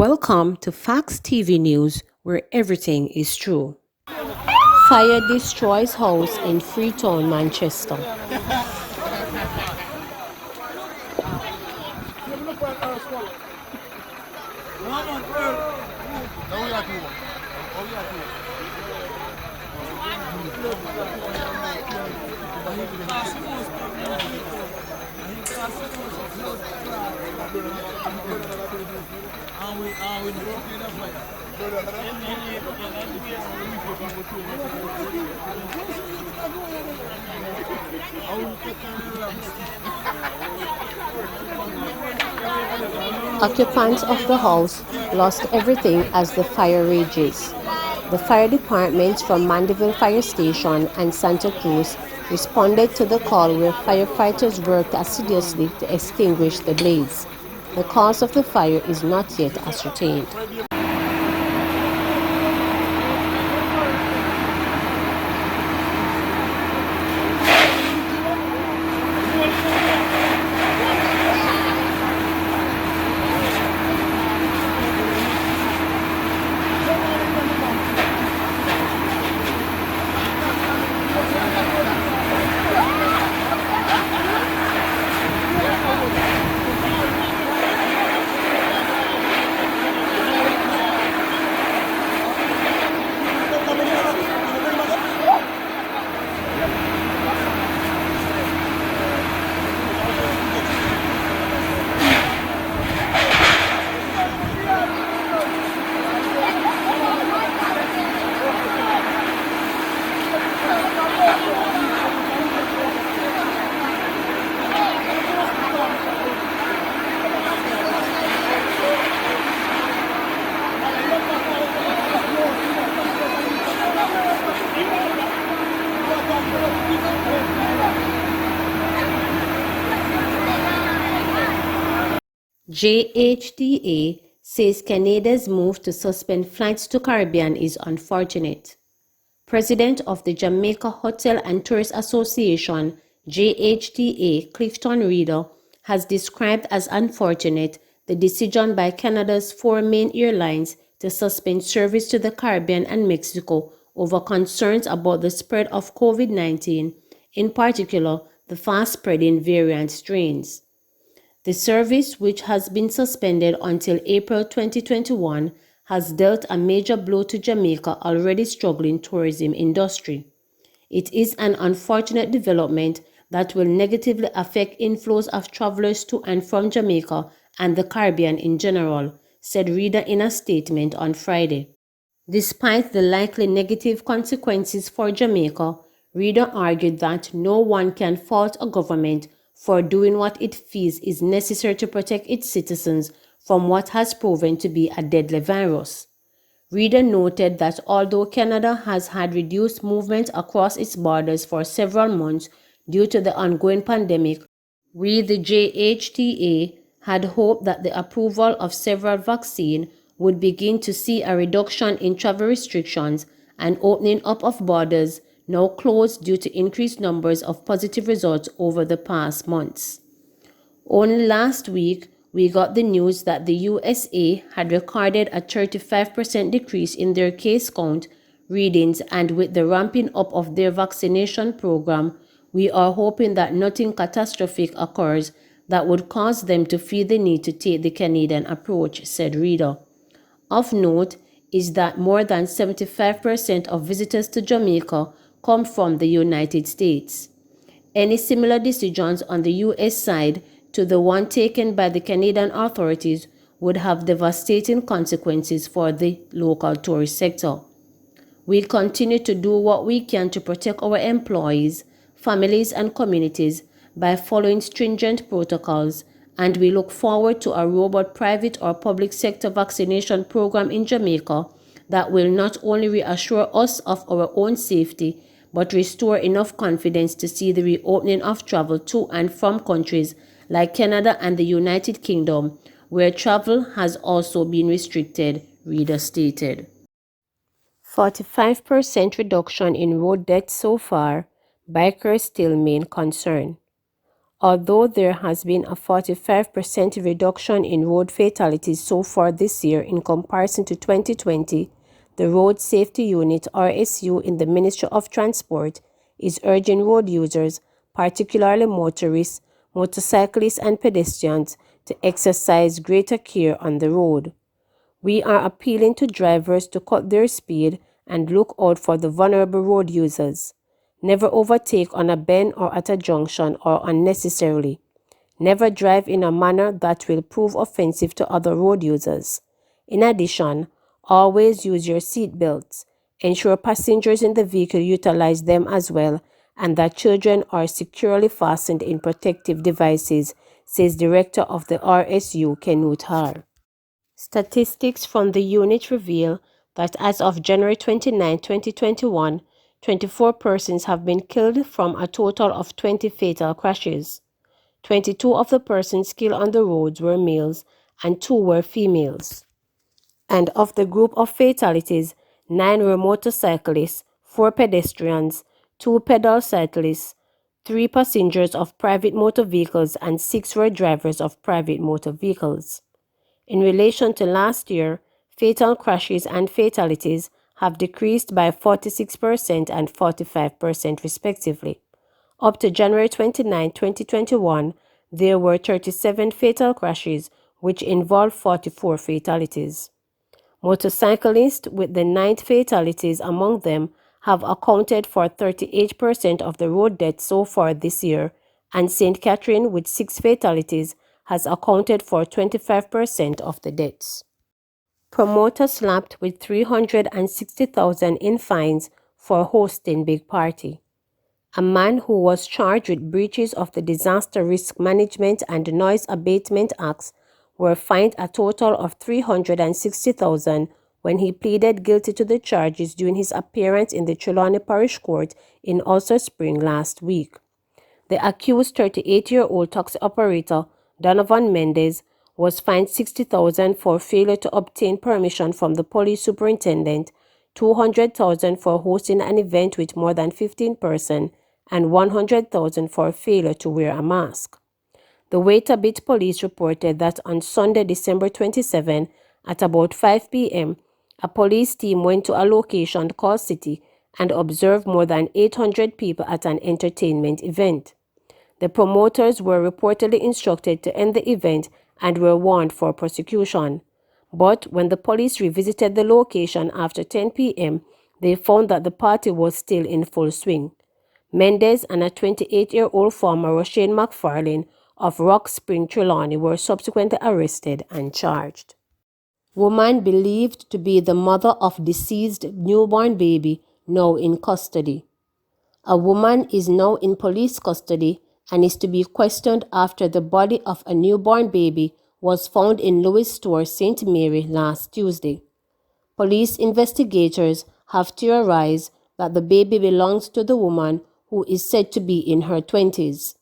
Welcome to Facts TV News, where everything is true. Fire destroys house in Freetown, Manchester. Occupants of the house lost everything as the fire rages. The fire departments from Mandeville Fire Station and Santa Cruz responded to the call where firefighters worked assiduously to extinguish the blaze. The cause of the fire is not yet ascertained. JHTA says Canada's move to suspend flights to Caribbean is unfortunate. President of the Jamaica Hotel and Tourist Association, JHTA, Clifton Reader, has described as unfortunate the decision by Canada's four main airlines to suspend service to the Caribbean and Mexico over concerns about the spread of COVID-19, in particular the fast-spreading variant strains. The service, which has been suspended until April 2021, has dealt a major blow to Jamaica's already struggling tourism industry. It is an unfortunate development that will negatively affect inflows of travelers to and from Jamaica and the Caribbean in general, said Reader in a statement on Friday. Despite the likely negative consequences for Jamaica, Reader argued that no one can fault a government for doing what it feels is necessary to protect its citizens from what has proven to be a deadly virus. Reader noted that although Canada has had reduced movement across its borders for several months due to the ongoing pandemic, we, the JHTA, had hoped that the approval of several vaccines would begin to see a reduction in travel restrictions and opening up of borders now closed due to increased numbers of positive results over the past months. Only last week, we got the news that the USA had recorded a 35% decrease in their case count readings, and with the ramping up of their vaccination program, we are hoping that nothing catastrophic occurs that would cause them to feel the need to take the Canadian approach, said Reader. Of note is that more than 75% of visitors to Jamaica come from the United States. Any similar decisions on the US side to the one taken by the Canadian authorities would have devastating consequences for the local tourist sector. We'll continue to do what we can to protect our employees, families, and communities by following stringent protocols, and we look forward to a robust private or public sector vaccination program in Jamaica that will not only reassure us of our own safety, but restore enough confidence to see the reopening of travel to and from countries like Canada and the United Kingdom, where travel has also been restricted, Reader stated. 45% reduction in road deaths so far, bikers still main concern. Although there has been a 45% reduction in road fatalities so far this year in comparison to 2020, the Road Safety Unit (RSU) in the Ministry of Transport is urging road users, particularly motorists, motorcyclists and pedestrians, to exercise greater care on the road. We are appealing to drivers to cut their speed and look out for the vulnerable road users. Never overtake on a bend or at a junction or unnecessarily. Never drive in a manner that will prove offensive to other road users. In addition, always use your seat belts. Ensure passengers in the vehicle utilize them as well, and that children are securely fastened in protective devices, says Director of the RSU, Kenut Har. Statistics from the unit reveal that as of January 29, 2021, 24 persons have been killed from a total of 20 fatal crashes. 22 of the persons killed on the roads were males and 2 were females. And of the group of fatalities, 9 were motorcyclists, 4 pedestrians, 2 pedal cyclists, 3 passengers of private motor vehicles, and 6 were drivers of private motor vehicles. In relation to last year, fatal crashes and fatalities have decreased by 46% and 45% respectively. Up to January 29, 2021, there were 37 fatal crashes, which involved 44 fatalities. Motorcyclists, with the 9 fatalities among them, have accounted for 38% of the road deaths so far this year, and St. Catherine, with 6 fatalities, has accounted for 25% of the deaths. Promoter slapped with $360,000 in fines for hosting big party. A man who was charged with breaches of the Disaster Risk Management and Noise Abatement Acts were fined a total of $360,000 when he pleaded guilty to the charges during his appearance in the Trelawney Parish Court in Ulster Spring last week. The accused 38-year-old taxi operator, Donovan Mendez, was fined $60,000 for failure to obtain permission from the police superintendent, $200,000 for hosting an event with more than 15 persons, and $100,000 for failure to wear a mask. The Waitabit police reported that on Sunday, December 27, at about 5 p.m., a police team went to a location called City and observed more than 800 people at an entertainment event. The promoters were reportedly instructed to end the event and were warned for prosecution. But when the police revisited the location after 10 p.m., they found that the party was still in full swing. Mendez and a 28-year-old former Roshane McFarlane of Rock Spring, Trelawney were subsequently arrested and charged. Woman believed to be the mother of deceased newborn baby now in custody. A woman is now in police custody and is to be questioned after the body of a newborn baby was found in Lewis Store, St. Mary last Tuesday. Police investigators have theorized that the baby belongs to the woman, who is said to be in her 20s.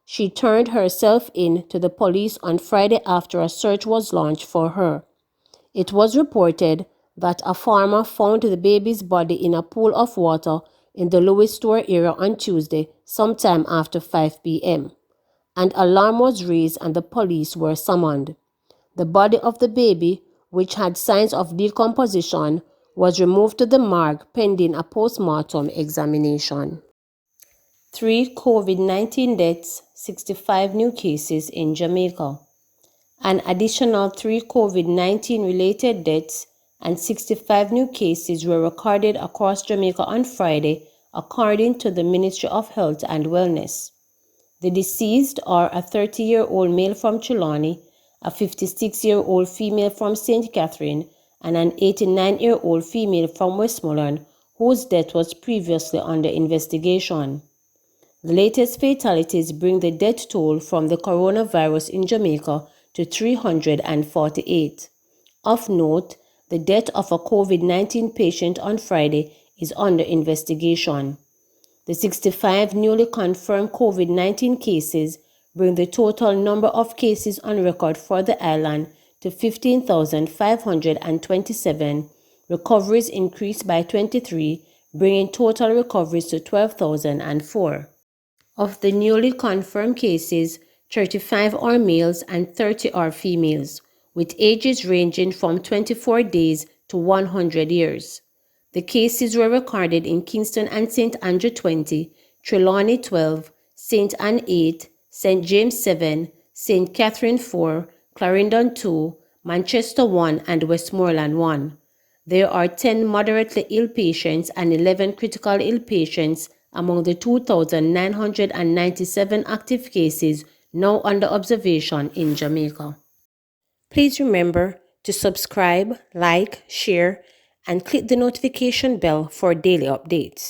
She turned herself in to the police on Friday after a search was launched for her. It was reported that a farmer found the baby's body in a pool of water in the Lewis Store area on Tuesday, sometime after 5 p.m. An alarm was raised and the police were summoned. The body of the baby, which had signs of decomposition, was removed to the morgue pending a post-mortem examination. 3 COVID-19 deaths, 65 new cases in Jamaica. An additional 3 COVID-19 related deaths and 65 new cases were recorded across Jamaica on Friday, according to the Ministry of Health and Wellness. The deceased are a 30-year-old male from Trelawney, a 56-year-old female from St. Catherine, and an 89-year-old female from Westmoreland, whose death was previously under investigation. The latest fatalities bring the death toll from the coronavirus in Jamaica to 348. Of note, the death of a COVID-19 patient on Friday is under investigation. The 65 newly confirmed COVID-19 cases bring the total number of cases on record for the island to 15,527. Recoveries increased by 23, bringing total recoveries to 12,004. Of the newly confirmed cases, 35 are males and 30 are females, with ages ranging from 24 days to 100 years. The cases were recorded in Kingston and St. Andrew 20, Trelawney 12, St. Anne 8, St. James 7, St. Catherine 4, Clarendon 2, Manchester 1, and Westmoreland 1. There are 10 moderately ill patients and 11 critical ill patients among the 2,997 active cases now under observation in Jamaica. Please remember to subscribe, like, share, and click the notification bell for daily updates.